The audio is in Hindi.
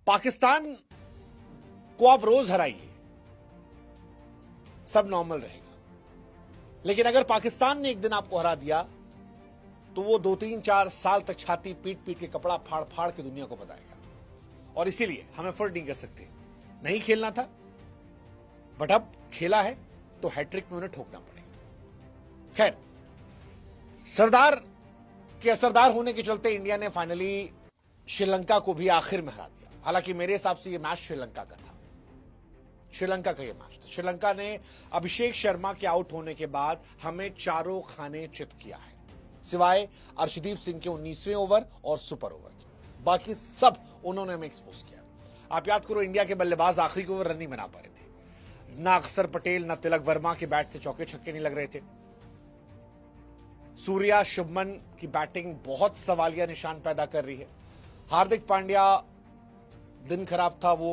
पाकिस्तान को आप रोज हराइए, सब नॉर्मल रहेगा। लेकिन अगर पाकिस्तान ने एक दिन आपको हरा दिया तो वो 2-3-4 साल तक छाती पीट पीट के कपड़ा फाड़ फाड़ के दुनिया को बताएगा। और इसीलिए हम एफर्ट नहीं कर सकते। नहीं खेलना था, बट अब खेला है तो हैट्रिक में उन्हें ठोकना पड़ेगा। खैर, सरदार के असरदार होने के चलते इंडिया ने फाइनली श्रीलंका को भी आखिर में हरा दिया। हालांकि मेरे हिसाब से यह मैच श्रीलंका का था, श्रीलंका का यह मैच था। श्रीलंका ने अभिषेक शर्मा के आउट होने के बाद हमें चारों खाने चित किया है, सिवाय अर्शदीप सिंह के 19वें ओवर और सुपर ओवर के। बाकी सब उन्होंने हमें एक्सपोज किया। आप याद करो, इंडिया के बल्लेबाज आखिरी के ओवर रन नहीं बना पा रहे थे। ना अक्षर पटेल ना तिलक वर्मा के बैट से चौके छक्के नहीं लग रहे थे। सूर्या शुभमन की बैटिंग बहुत सवालिया निशान पैदा कर रही है। हार्दिक पांड्या दिन खराब था, वो